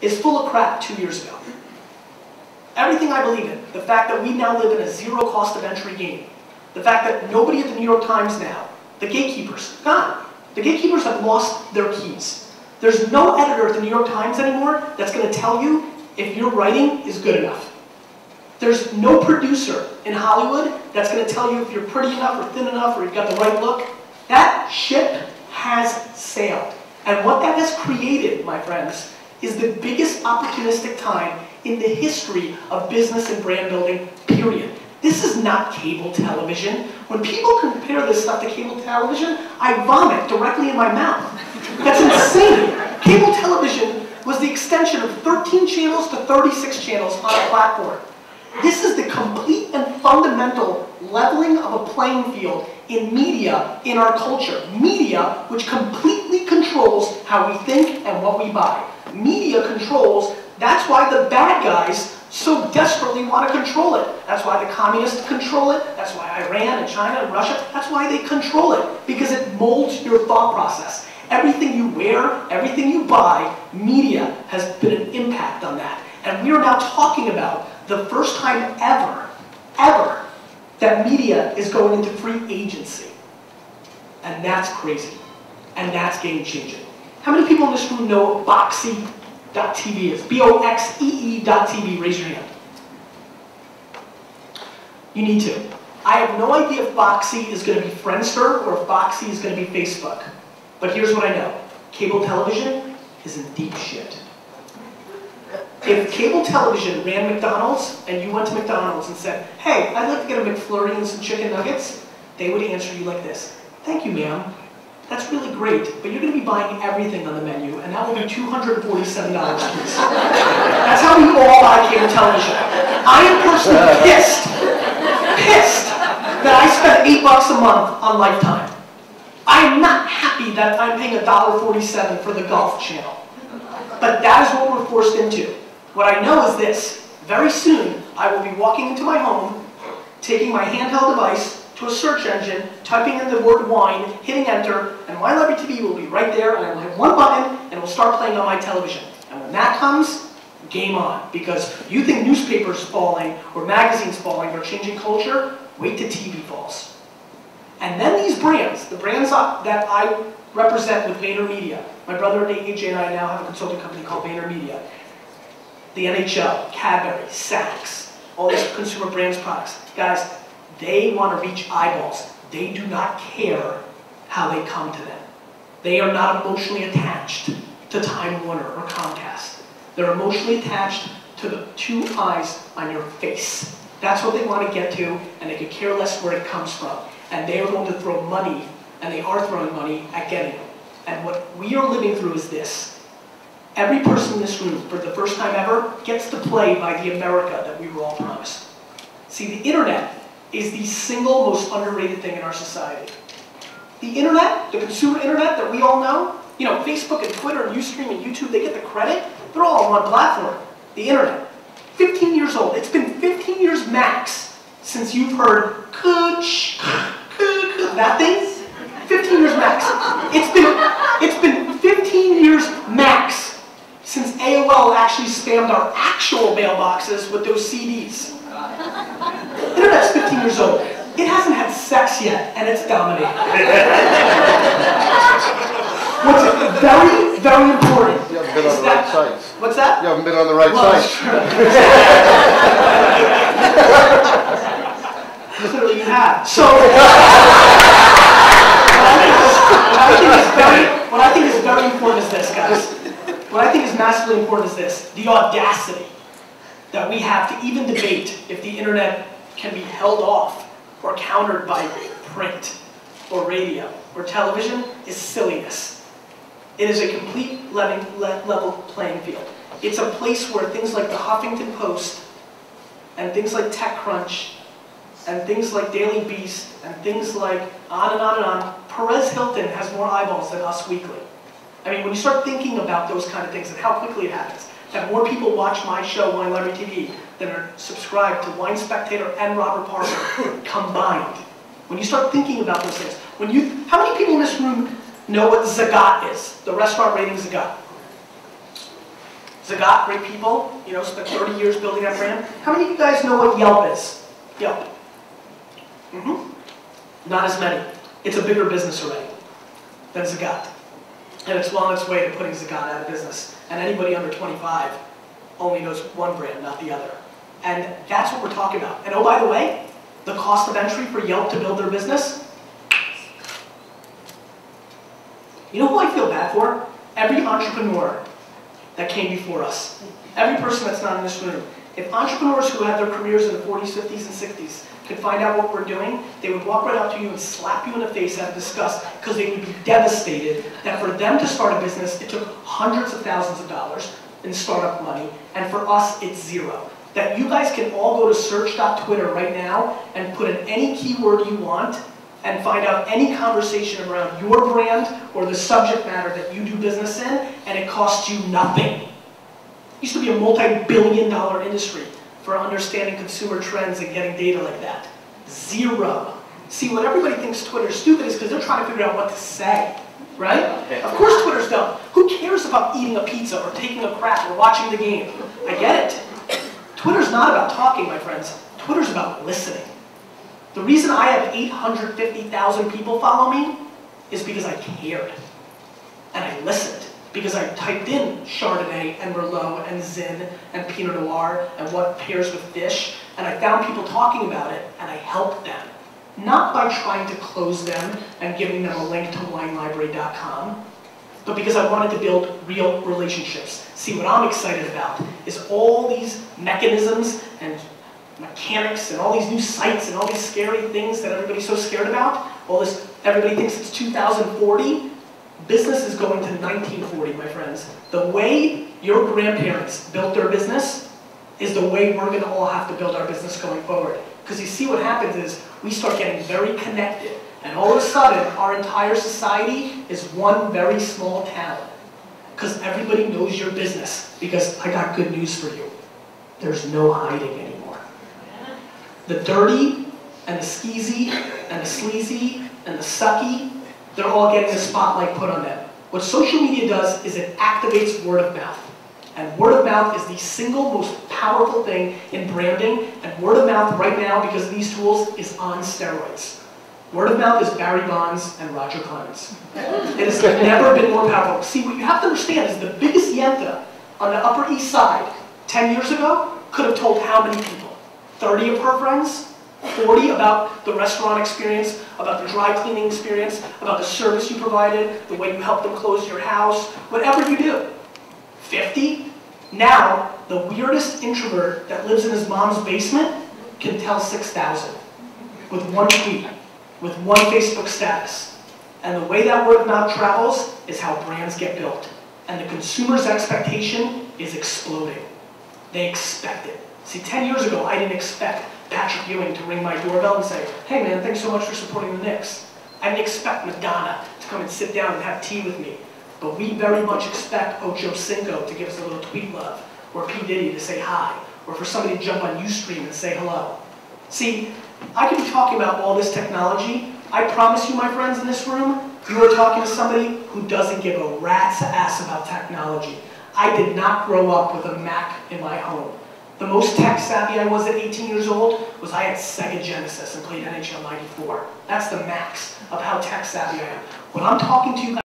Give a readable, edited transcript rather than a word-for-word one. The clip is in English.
is full of crap 2 years ago. Everything I believe in, the fact that we now live in a zero cost of entry game, the fact that nobody at the New York Times now, the gatekeepers, gone. The gatekeepers have lost their keys. There's no editor at the New York Times anymore that's going to tell you if your writing is good enough. There's no producer in Hollywood that's going to tell you if you're pretty enough or thin enough or you've got the right look. That ship has sailed. And what that has created, my friends, is the biggest opportunistic time in the history of business and brand building, period. This is not cable television. When people compare this stuff to cable television, I vomit directly in my mouth. That's insane. Cable television was the extension of 13 channels to 36 channels on a platform. This is the complete and fundamental leveling of a playing field in media, in our culture. Media, which completely controls how we think and what we buy. Media controls, that's why the bad guys so desperately want to control it. That's why the communists control it. That's why Iran and China and Russia, that's why they control it. Because it molds your thought process. Everything you wear, everything you buy, media has been an impact on that. And we are now talking about the first time ever, that media is going into free agency. And that's crazy. And that's game-changing. How many people in this room know what Boxee.tv is? B-O-X-E-E.tv. Raise your hand. You need to. I have no idea if Boxee is going to be Friendster or if Boxee is going to be Facebook. But here's what I know. Cable television is in deep shit. If cable television ran McDonald's and you went to McDonald's and said, hey, I'd like to get a McFlurry and some chicken nuggets, they would answer you like this. Thank you, ma'am. That's really great, but you're going to be buying everything on the menu, and that will be $247, please. That's how we all buy cable television. I am personally pissed that I spent $8 a month on Lifetime. I am not happy that I'm paying $1.47 for the Golf Channel. But that is what we're forced into. What I know is this. Very soon, I will be walking into my home, taking my handheld device to a search engine, typing in the word wine, hitting enter, and my Library TV will be right there, and I will hit one button, and it will start playing on my television. And when that comes, game on. Because you think newspapers falling, or magazines falling, or changing culture, wait till TV falls. And then these brands, the brands that I represent with VaynerMedia, my brother AJ and I now have a consulting company called VaynerMedia, the NHL, Cadbury, Saks, all these consumer brands products. Guys, they want to reach eyeballs. They do not care how they come to them. They are not emotionally attached to Time Warner or Comcast. They're emotionally attached to the two eyes on your face. That's what they want to get to, and they could care less where it comes from. And they are going to throw money, and they are throwing money at getting it. And what we are living through is this. Every person in this room, for the first time ever, gets to play by the America that we were all promised. See, the internet is the single most underrated thing in our society. The internet, the consumer internet that we all know, you know, Facebook and Twitter and Ustream and YouTube, they get the credit. They're all on one platform. The internet. 15 years old. It's been 15 years max since you've heard that thing. 15 years max. It's been 15 years max since AOL actually spammed our actual mailboxes with those CDs. Internet's 15 years old. It hasn't had sex yet, and it's dominating. What's very, very important You haven't been on the right sites. What's that? You haven't been on the right sites. Clearly you have. So, what I think is very important is this, guys. What I think is massively important is this. The audacity that we have to even debate if the internet can be held off or countered by print or radio or television is silliness. It is a complete level playing field. It's a place where things like the Huffington Post and things like TechCrunch and things like Daily Beast and things like on and on and on, Perez Hilton has more eyeballs than Us Weekly. I mean, when you start thinking about those kind of things and how quickly it happens, that more people watch my show, Wine Library TV, than are subscribed to Wine Spectator and Robert Parker combined. When you start thinking about those things, how many people in this room know what Zagat is? The restaurant rating Zagat. Zagat, great people, you know, spent 30 years building that brand. How many of you guys know what Yelp is? Yelp. Not as many. It's a bigger business already than Zagat. And it's well on its way to putting Zagat out of business. And anybody under 25 only knows one brand, not the other. And that's what we're talking about. And oh, by the way, the cost of entry for Yelp to build their business, you know who I feel bad for? Every entrepreneur that came before us. Every person that's not in this room. If entrepreneurs who had their careers in the 40s, 50s, and 60s could find out what we're doing, they would walk right up to you and slap you in the face out of disgust because they would be devastated that for them to start a business, it took hundreds of thousands of dollars in startup money, and for us, it's zero. That you guys can all go to search.twitter right now and put in any keyword you want and find out any conversation around your brand or the subject matter that you do business in, and it costs you nothing. It used to be a multi-billion-dollar industry for understanding consumer trends and getting data like that. Zero. See, what everybody thinks Twitter's stupid is because they're trying to figure out what to say, right? Of course Twitter's dumb. Who cares about eating a pizza or taking a crap or watching the game? I get it. Twitter's not about talking, my friends. Twitter's about listening. The reason I have 850,000 people follow me is because I cared. And I listened. Because I typed in Chardonnay and Merlot and Zin and Pinot Noir and what pairs with fish, and I found people talking about it, and I helped them. Not by trying to close them and giving them a link to winelibrary.com, but because I wanted to build real relationships. See, what I'm excited about is all these mechanisms and mechanics and all these new sites and all these scary things that everybody's so scared about. All this, everybody thinks it's 2040. Business is going to 1940, my friends. The way your grandparents built their business is the way we're going to all have to build our business going forward. Because you see what happens is we start getting very connected, and all of a sudden our entire society is one very small town. Because everybody knows your business. Because I got good news for you. There's no hiding anymore. The dirty and the skeezy and the sleazy and the sucky, they're all getting a spotlight put on them. What social media does is it activates word of mouth. And word of mouth is the single most powerful thing in branding. And word of mouth right now, because of these tools, is on steroids. Word of mouth is Barry Bonds and Roger Clemens. It has never been more powerful. See, what you have to understand is the biggest yenta on the Upper East Side 10 years ago could have told how many people? 30 of her friends? 40 about the restaurant experience, about the dry cleaning experience, about the service you provided, the way you helped them close your house, whatever you do. 50? Now, the weirdest introvert that lives in his mom's basement can tell 6,000 with one tweet, with one Facebook status. And the way that word of mouth travels is how brands get built. And the consumer's expectation is exploding. They expect it. See, 10 years ago, I didn't expect Patrick Ewing to ring my doorbell and say, "Hey man, thanks so much for supporting the Knicks." I didn't expect Madonna to come and sit down and have tea with me. But we very much expect Ocho Cinco to give us a little tweet love, or P. Diddy to say hi, or for somebody to jump on Ustream and say hello. See, I could be talking about all this technology. I promise you, my friends in this room, you are talking to somebody who doesn't give a rat's ass about technology. I did not grow up with a Mac in my home. The most tech savvy I was at 18 years old was I had Sega Genesis and played NHL '94. That's the max of how tech savvy I am. When I'm talking to you guys